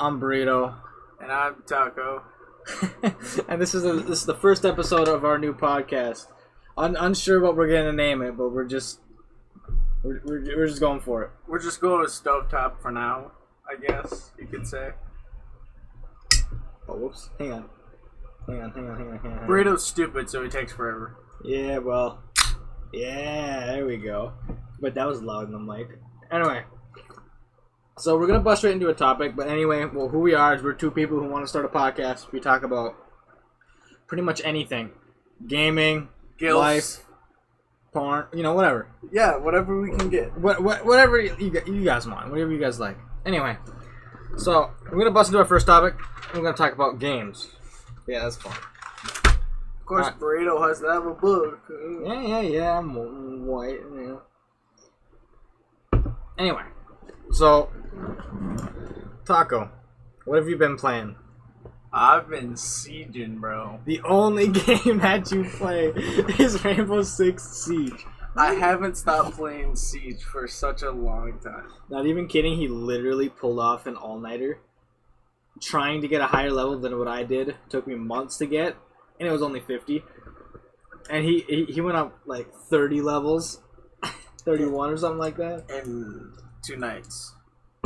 I'm Burrito. And I'm Taco. And this is the first episode of our new podcast. Unsure what we're gonna name it, but we're just going for it. We're just going with Stovetop for now, I guess you could say. Oh, whoops. Hang on. Burrito's stupid, so he takes forever. Yeah, well. Yeah, there we go. But that was loud in the mic. Anyway. So we're going to bust right into a topic. But anyway, well, who we are is we're two people who want to start a podcast. We talk about pretty much anything. Gaming, Gills. life, porn, whatever. Yeah, whatever we can get. Whatever you guys want. Whatever you guys like. Anyway. So, we're going to bust into our first topic. We're going to talk about games. Yeah, that's fun. Of course, Burrito has to have a book. Yeah, I'm white, Anyway, so, Taco, what have you been playing? I've been sieging, bro. The only game that you play is Rainbow Six Siege. I haven't stopped playing Siege for such a long time. Not even kidding, he literally pulled off an all-nighter. Trying to get a higher level than what I did. Took me months to get, and it was only 50. And he went up like 30 levels. 31 or something like that. In 2 nights.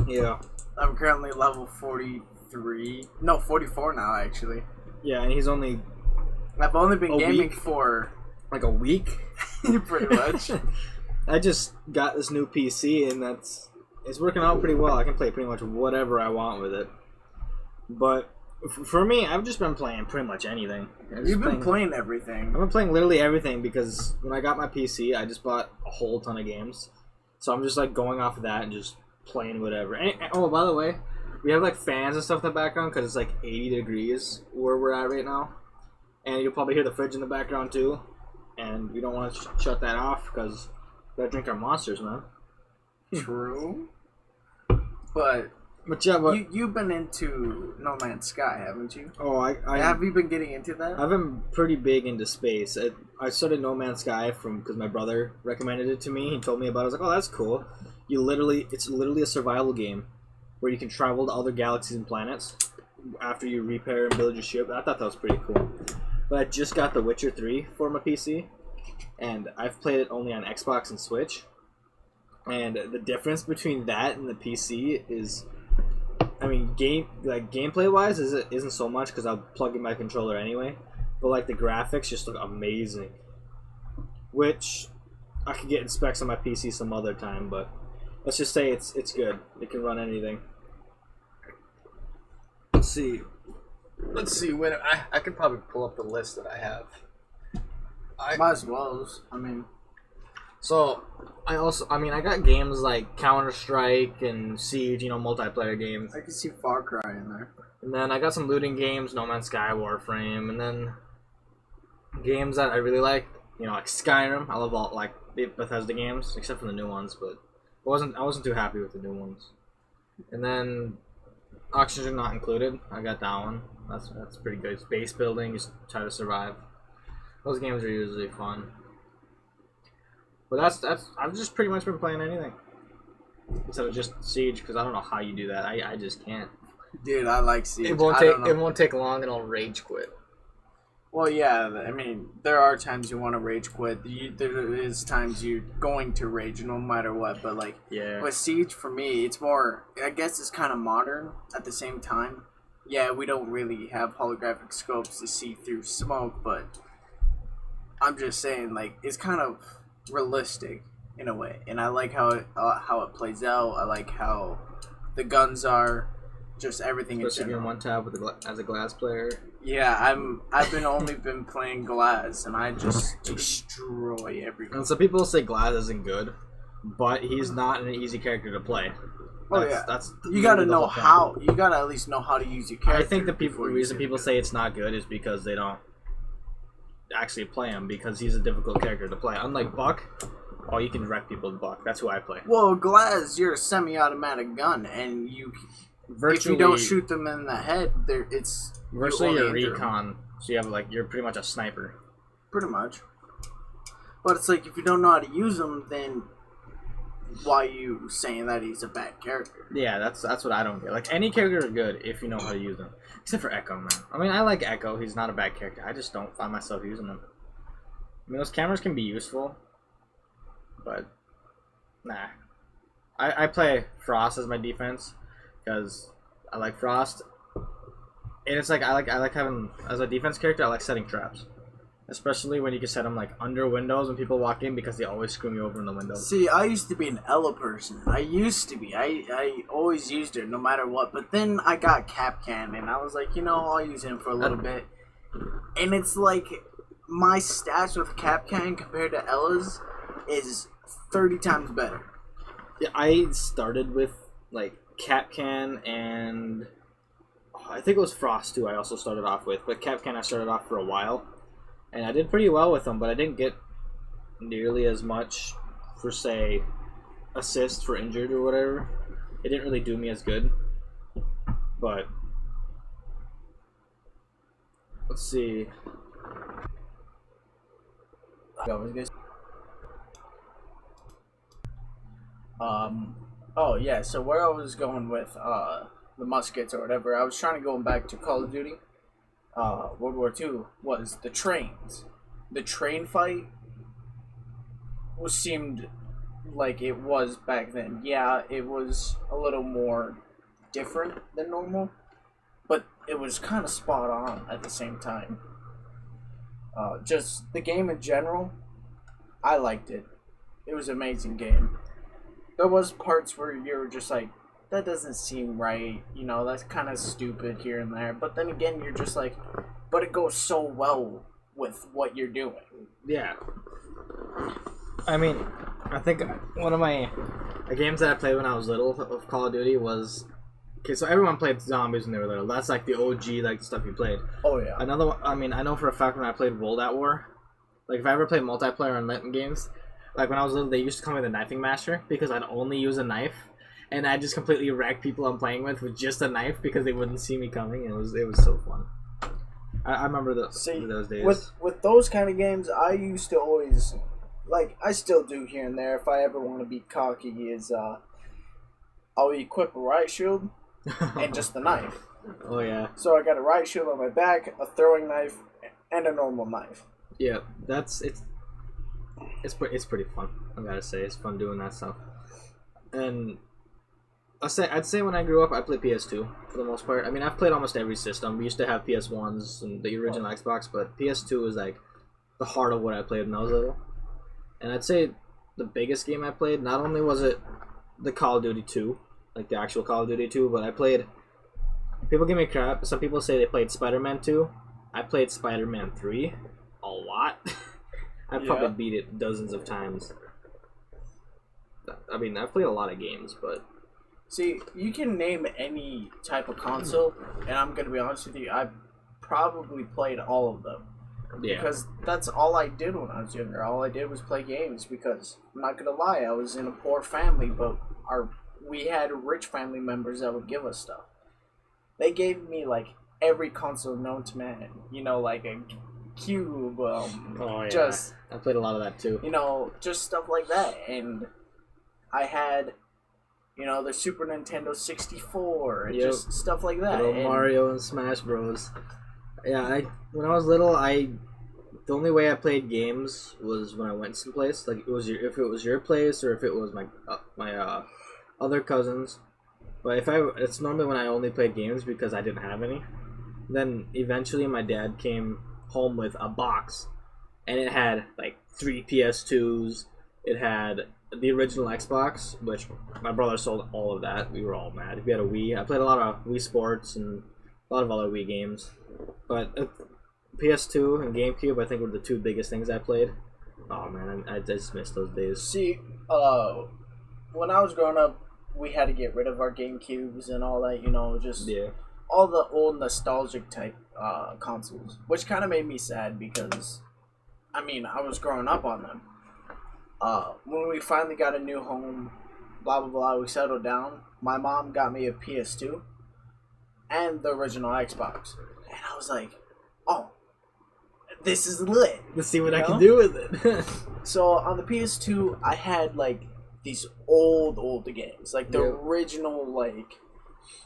Yeah. I'm currently level 43. No, 44 now, actually. Yeah, and he's only... I've only been gaming for... like a week? Pretty much. I just got this new PC, and it's working out pretty well. I can play pretty much whatever I want with it. But for me, I've just been playing pretty much anything. You've been playing everything. I've been playing literally everything because when I got my PC, I just bought a whole ton of games. So I'm just like going off of that and just playing whatever. And, oh, by the way, we have like fans and stuff in the background because it's like 80 degrees where we're at right now. And you'll probably hear the fridge in the background too. And we don't want to shut that off because we gotta drink our monsters, man. True. But yeah, you've been into No Man's Sky, haven't you? Oh, I have you been getting into that? I've been pretty big into space. I started No Man's Sky because my brother recommended it to me. He told me about it. I was like, oh, that's cool. It's literally a survival game where you can travel to other galaxies and planets after you repair and build your ship. I thought that was pretty cool. But I just got The Witcher 3 for my PC, and I've played it only on Xbox and Switch. And the difference between that and the PC is... I mean, gameplay wise, isn't so much because I'll plug in my controller anyway. But like the graphics just look amazing, which I could get in specs on my PC some other time. But let's just say it's good. It can run anything. Let's see. When I could probably pull up the list that I have. Might as well. So, I got games like Counter-Strike and Siege, multiplayer games. I can see Far Cry in there. And then I got some looting games, No Man's Sky, Warframe, and then games that I really like, like Skyrim. I love all like the Bethesda games, except for the new ones, but I wasn't too happy with the new ones. And then Oxygen Not Included. I got that one. That's pretty good. It's base building, just try to survive. Those games are usually fun. But I've just pretty much been playing anything instead of just Siege because I don't know how you do that. I just can't. Dude, I like Siege. It won't take long and I'll rage quit. Well, yeah. I mean, there are times you want to rage quit. There is times you're going to rage no matter what. But like, yeah. With Siege for me, it's more. I guess it's kind of modern at the same time. Yeah, we don't really have holographic scopes to see through smoke, but I'm just saying, like, it's kind of realistic in a way, and I like how it plays out. I like how the guns are, just everything. Especially in one tab as a glass player. Yeah, I've only been playing glass, and I just destroy everything. And some people say glass isn't good, but he's not an easy character to play. That's you gotta know how. You gotta at least know how to use your character. I think the reason people say it's not good is because they don't actually play him because he's a difficult character to play. Unlike Buck, you can wreck people with Buck. That's who I play. Well, Glaz, you're a semi-automatic gun, and if you don't shoot them in the head, it's virtually a recon. So you're pretty much a sniper. Pretty much. But it's like if you don't know how to use them, then why you saying that he's a bad character. Yeah, that's what I don't get. Like, any character are good if you know how to use them. Except for Echo, man. I mean, I like Echo. He's not a bad character. I just don't find myself using them. I mean, those cameras can be useful, but nah. I play Frost as my defense because I like Frost, and it's like I like having as a defense character. I like setting traps, especially when you can set them like under windows when people walk in because they always screw me over in the windows. See, I used to be an Ella person. I used to be. I always used her no matter what. But then I got Capcan, and I was like, I'll use him for a little bit. And it's like my stats with Capcan compared to Ella's is 30 times better. Yeah, I started with like Capcan and I think it was Frost too. I also started off with, but Capcan I started off for a while, and I did pretty well with them. But I didn't get nearly as much for say assist for injured or whatever. It didn't really do me as good. But let's see. Oh yeah, so where I was going with the muskets or whatever, I was trying to go back to Call of Duty. World War II was the trains. The train fight seemed like it was back then. Yeah, it was a little more different than normal, but it was kind of spot on at the same time. Just the game in general, I liked it. It was an amazing game. There was parts where you were just like, that doesn't seem right, that's kind of stupid here and there. But then again, you're just like, but it goes so well with what you're doing. Yeah. I mean, I think one of my games that I played when I was little of Call of Duty was... Okay, so everyone played zombies when they were little. That's like the OG, like the stuff you played. Oh, yeah. Another one, I mean, I know for a fact when I played World at War, like if I ever played multiplayer on games, like when I was little, they used to call me the knifing master because I'd only use a knife, and I'd just completely wreck people I'm playing with just a knife because they wouldn't see me coming. And it was so fun. I remember those days. With those kind of games, I used to always, like, I still do here and there. If I ever want to be cocky, is I'll equip a riot shield and just the knife. Oh yeah. So I got a riot shield on my back, a throwing knife, and a normal knife. Yeah, it's pretty fun. I gotta say, it's fun doing that stuff. And I'd say when I grew up, I played PS2 for the most part. I mean, I've played almost every system. We used to have PS1s and the original Xbox, but PS2 was like the heart of what I played when I was little. And I'd say the biggest game I played, not only was it the Call of Duty 2, like the actual Call of Duty 2, but I played... People give me crap. Some people say they played Spider-Man 2. I played Spider-Man 3 a lot. I probably beat it dozens of times. I mean, I've played a lot of games, but... See, you can name any type of console, and I'm going to be honest with you, I've probably played all of them. Yeah. Because that's all I did when I was younger. All I did was play games because, I'm not going to lie, I was in a poor family, but we had rich family members that would give us stuff. They gave me, like, every console known to man. Like a Cube, just... I played a lot of that, too. Just stuff like that. And I had... the Super Nintendo 64, just stuff like that. Mario and Smash Bros. Yeah, when I was little, the only way I played games was when I went someplace. Like if it was your place or if it was my other cousins. But it's normally when I only played games because I didn't have any. Then eventually my dad came home with a box, and it had like 3 PS2s. It had the original Xbox, which my brother sold all of that. We were all mad. We had a Wii. I played a lot of Wii Sports and a lot of other Wii games. But PS2 and GameCube, I think, were the 2 biggest things I played. Oh man, I just miss those days. See, when I was growing up, we had to get rid of our GameCubes and all that, just all the old nostalgic type consoles, which kind of made me sad because, I was growing up on them. When we finally got a new home, blah, blah, blah, we settled down, my mom got me a PS2 and the original Xbox. And I was like, oh, this is lit. Let's see what I can do with it. So on the PS2, I had like these old games, like the original, like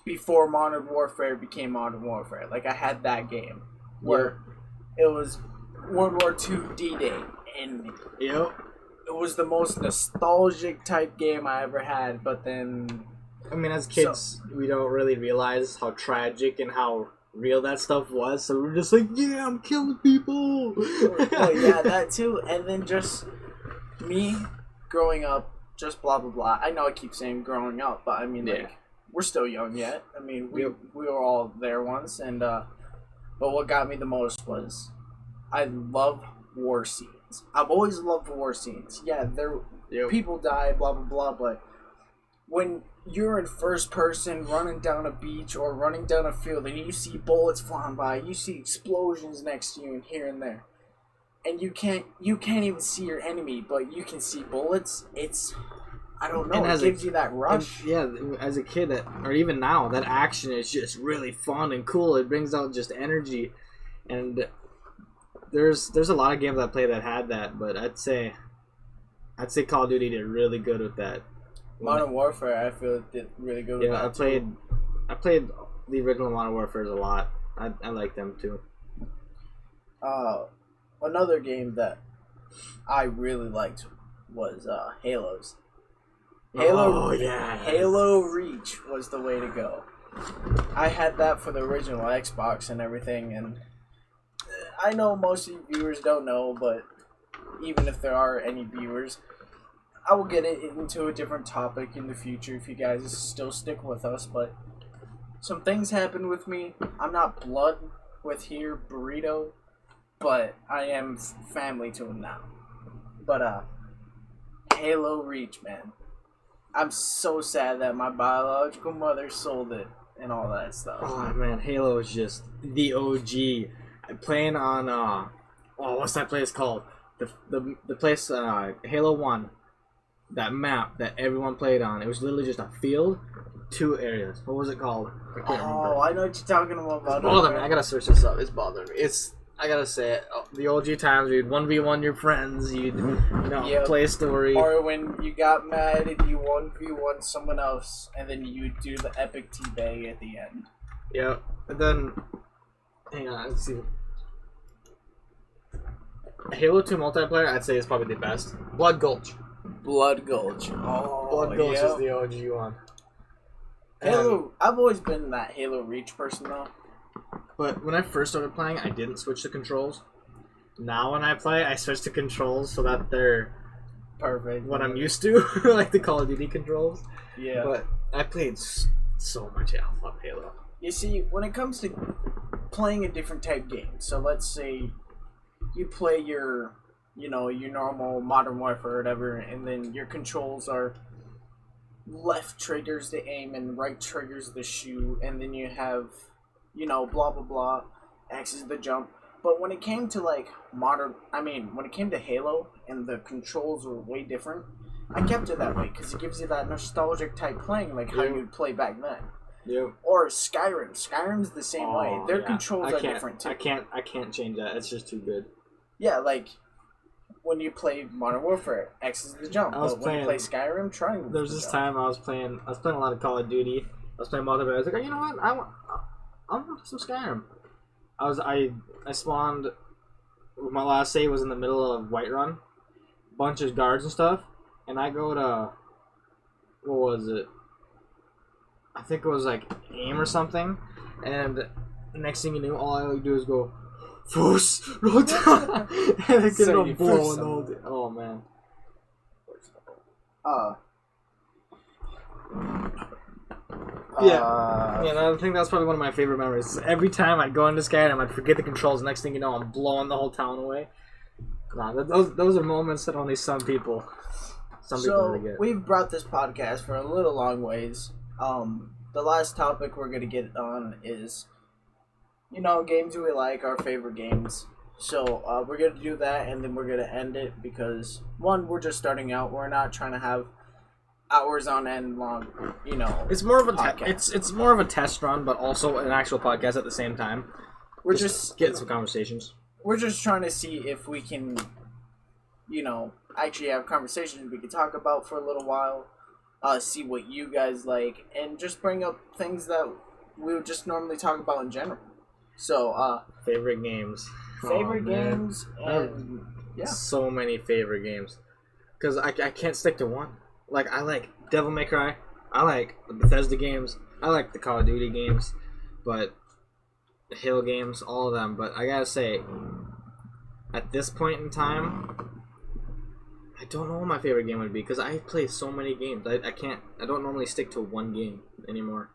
before Modern Warfare became Modern Warfare. Like I had that game where it was World War II D-Day, and it was the most nostalgic type game I ever had. But then, I mean, as kids, we don't really realize how tragic and how real that stuff was. So we're just like, yeah, I'm killing people. Well, yeah, that too. And then just me growing up, just blah blah blah. I know I keep saying growing up, but I mean like we're still young yet. I mean we were all there once, and but what got me the most was I love war scenes. I've always loved war scenes. Yeah, people die, blah blah blah, but when you're in first person running down a beach or running down a field and you see bullets flying by, you see explosions next to you and here and there, and you can't even see your enemy, but you can see bullets. It's, I don't know, it gives you that rush. As a kid, or even now, that action is just really fun and cool. It brings out just energy, and there's a lot of games I play that had that, but I'd say Call of Duty did really good with that. Modern Warfare, I feel, did really good with that. I played the original Modern Warfare a lot. I like them too. Another game that I really liked was Halo's. Halo Reach was the way to go. I had that for the original Xbox and everything, and I know most of you viewers don't know, but even if there are any viewers, I will get it into a different topic in the future if you guys still stick with us, but some things happened with me. I'm not blood with here, Burrito, but I am family to him now. But, Halo Reach, man. I'm so sad that my biological mother sold it and all that stuff. Oh, man, Halo is just the OG. Playing on, what's that place called? The place, Halo 1. That map that everyone played on. It was literally just a field, 2 areas. What was it called? I can't remember. Oh, I know what you're talking about. It's bothering me. I gotta search this up. It's bothering me. I gotta say it. The OG times, you'd 1v1 your friends. You'd, play a story. Or when you got mad and you 1v1 someone else, and then you do the epic teabag at the end. Yep. And then, hang on, let's see. Halo 2 multiplayer, I'd say is probably the best. Blood Gulch. Blood Gulch. Oh, Blood Gulch is the OG one. Halo. I've always been that Halo Reach person though. But when I first started playing, I didn't switch the controls. Now when I play, I switch the controls so that they're perfect. What I'm used to, like the Call of Duty controls. Yeah. But I played so much Halo. You see, when it comes to playing a different type game, so let's say you play your normal Modern Warfare or whatever, and then your controls are left triggers to aim and right triggers to shoot, and then you have, blah blah blah, X is the jump. But when it came to when it came to Halo and the controls were way different, I kept it that way because it gives you that nostalgic type playing, like how you'd play back then. Yeah. Or Skyrim. Skyrim's the same way. Their controls are different too. I can't change that. It's just too good. Yeah, like when you play Modern Warfare, X is the jump. When you play Skyrim, triangle. There was this time I was playing a lot of Call of Duty. I was playing multiplayer. I was like, oh, you know what? I want some Skyrim. I spawned. My last save was in the middle of Whiterun, bunch of guards and stuff, and I go to what was it? I think it was like aim or something, and next thing you knew, all I would do is go, Force, roll down, and I get on blowing all day. Oh man. I think that's probably one of my favorite memories. Every time I'd go into Skyrim, I'd forget the controls. Next thing you know, I'm blowing the whole town away. Nah, those are moments that only some people really get. We've brought this podcast for a little long ways. The last topic we're gonna get on is, games we like, our favorite games. So we're gonna do that, and then we're gonna end it because we're just starting out. We're not trying to have hours on end long, It's more of a it's more of a test run, but also an actual podcast at the same time. We're just getting some conversations. We're just trying to see if we can actually have conversations we could talk about for a little while, see what you guys like, and just bring up things that we would just normally talk about in general. So, favorite games. favorite Man. games, I have and yeah. so many favorite games. Because I can't stick to one. Like, I like Devil May Cry. I like the Bethesda games. I like the Call of Duty games. But the Halo games, all of them. But I gotta say, at this point in time, I don't know what my favorite game would be. Because I play so many games. I don't normally stick to one game anymore.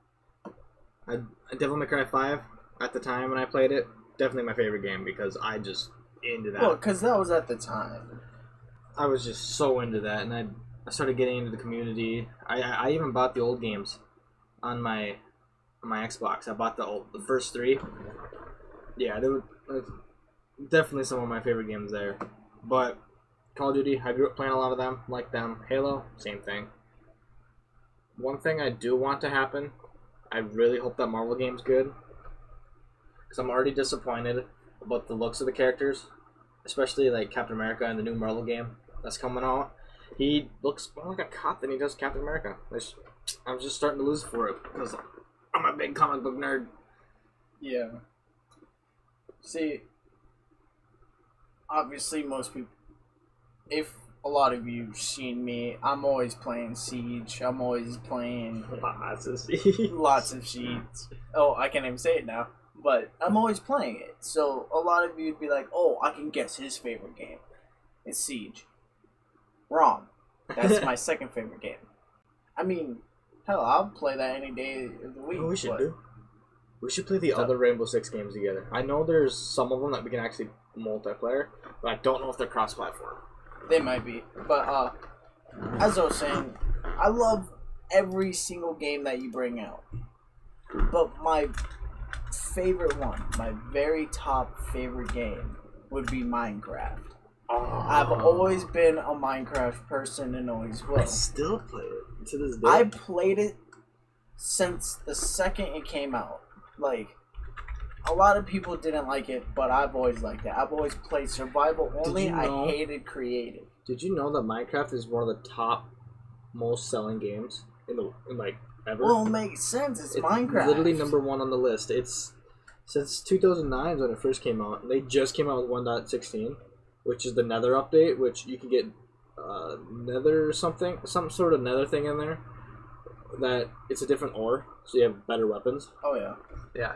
Devil May Cry 5, at the time when I played it, definitely my favorite game. Because I just into that. Well, because that was at the time. I was just so into that, and I started getting into the community. I even bought the old games on my Xbox. I bought the first 3. Yeah, they were definitely some of my favorite games there. But Call of Duty, I grew up playing a lot of them, like them. Halo, same thing. One thing I do want to happen, I really hope that Marvel game's good, because I'm already disappointed about the looks of the characters, especially like Captain America in the new Marvel game that's coming out. He looks more like a cop than he does Captain America. I'm just starting to lose for it because I'm a big comic book nerd. Yeah. See, obviously most people, if a lot of you've seen me, I'm always playing Siege. I'm always playing Lots of Siege. lots of Siege. Oh, I can't even say it now. But I'm always playing it. So a lot of you would be like, oh, I can guess his favorite game. It's Siege. Wrong. That's my second favorite game. I mean, hell, I'll play that any day of the week. What we should do? We should play the other Rainbow Six games together. I know there's some of them that we can actually multiplayer, but I don't know if they're cross-platform. They might be. But, as I was saying, I love every single game that you bring out. But my favorite one, my very top favorite game, would be Minecraft. I've always been a Minecraft person and always will. I still play it to this day. I played it since the second it came out. Like, a lot of people didn't like it, but I've always liked it. I've always played survival only. I hated creative. Did you know that Minecraft is one of the top most selling games in ever? Well, it makes sense. It's Minecraft. Literally number 1 on the list. It's since 2009 when it first came out. They just came out with 1.16, which is the Nether update, which you can get Nether something, some sort of Nether thing in there. That it's a different ore, so you have better weapons. Oh yeah. Yeah,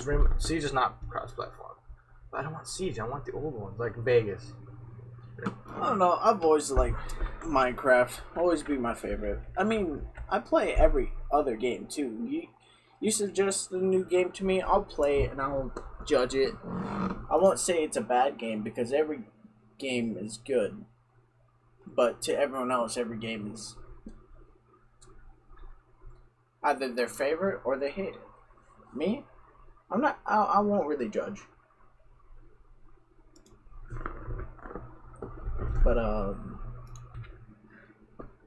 Rainbow Siege is not cross-platform. But I don't want Siege. I want the old ones, like Vegas. I don't know. I've always liked Minecraft. Always be my favorite. I mean, I play every other game too. You suggest a new game to me, I'll play it and I'll judge it. I won't say it's a bad game because every game is good. But to everyone else, every game is either their favorite or they hate it. Me? I'm not. I won't really judge. But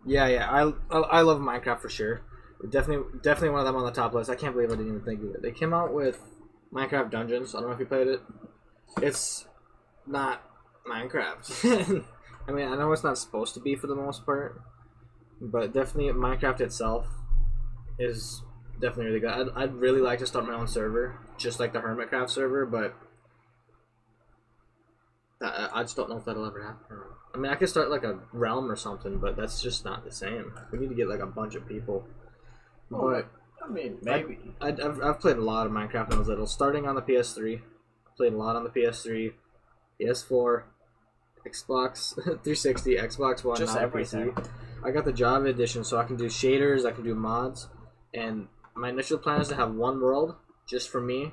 yeah, I love Minecraft for sure. Definitely one of them on the top list. I can't believe I didn't even think of it. They came out with Minecraft Dungeons. I don't know if you played it. It's not Minecraft. I mean, I know it's not supposed to be for the most part, but definitely Minecraft itself is definitely really good. I'd really like to start my own server, just like the Hermitcraft server, but I just don't know if that'll ever happen. I mean, I could start like a realm or something, but that's just not the same. We need to get like a bunch of people. But I mean, maybe. I've played a lot of Minecraft when I was little, starting on the PS3. Played a lot on the PS3, PS4, Xbox 360, Xbox One, just now everything. PC. I got the Java edition, so I can do shaders, I can do mods, and my initial plan is to have one world just for me.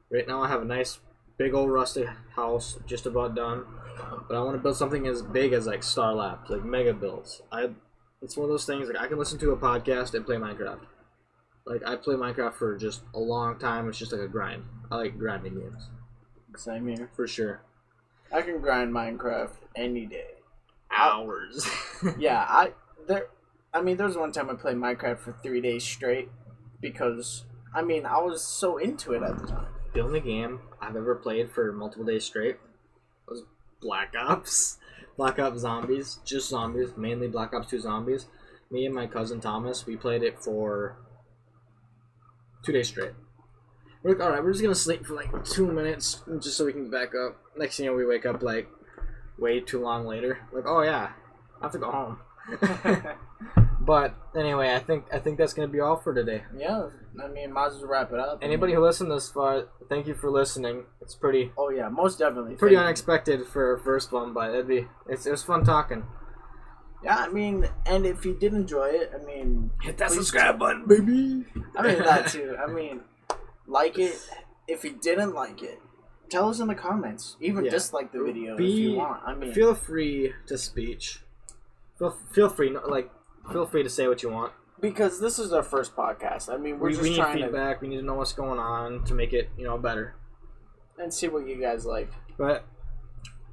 Right now, I have a nice big old rustic house, just about done, but I want to build something as big as like Star Labs, like mega builds. It's one of those things like I can listen to a podcast and play Minecraft. Like I play Minecraft for just a long time. It's just like a grind. I like grinding games. Same here. For sure. I can grind Minecraft any day. Hours. Yeah, there was one time I played Minecraft for 3 days straight because I was so into it at the time. The only game I've ever played for multiple days straight was Black Ops. Black Ops Zombies, just zombies, mainly Black Ops 2 Zombies. Me and my cousin Thomas, we played it for 2 days straight. We're like, alright, we're just gonna sleep for like 2 minutes just so we can get back up. Next thing you know, we wake up like way too long later. Like, oh yeah, I have to go home. But anyway, I think that's gonna be all for today. Yeah, I mean, might as well wrap it up. Anybody who listened this far, thank you for listening. It's pretty. Oh yeah, most definitely. Pretty unexpected for a first one, but it was fun talking. Yeah, I mean, and if you did enjoy it, I mean, hit that subscribe button, baby. I mean that too. I mean, like it. If you didn't like it, tell us in the comments. Even dislike the video if you want. I mean, feel free to speech. Feel free, feel free to say what you want. Because this is our first podcast. I mean, we need trying feedback. We need to know what's going on to make it, better. And see what you guys like. But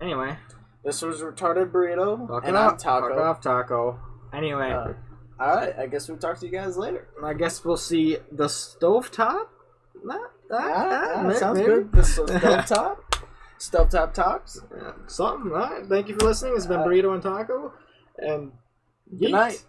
anyway, this was Retarded Burrito, and I'm Taco. Fuck off, Taco. Anyway, all right. I guess we'll talk to you guys later. I guess we'll see the stovetop. Sounds good. The stovetop. Stovetop talks. Something. All right. Thank you for listening. It's been Burrito and Taco. And good night.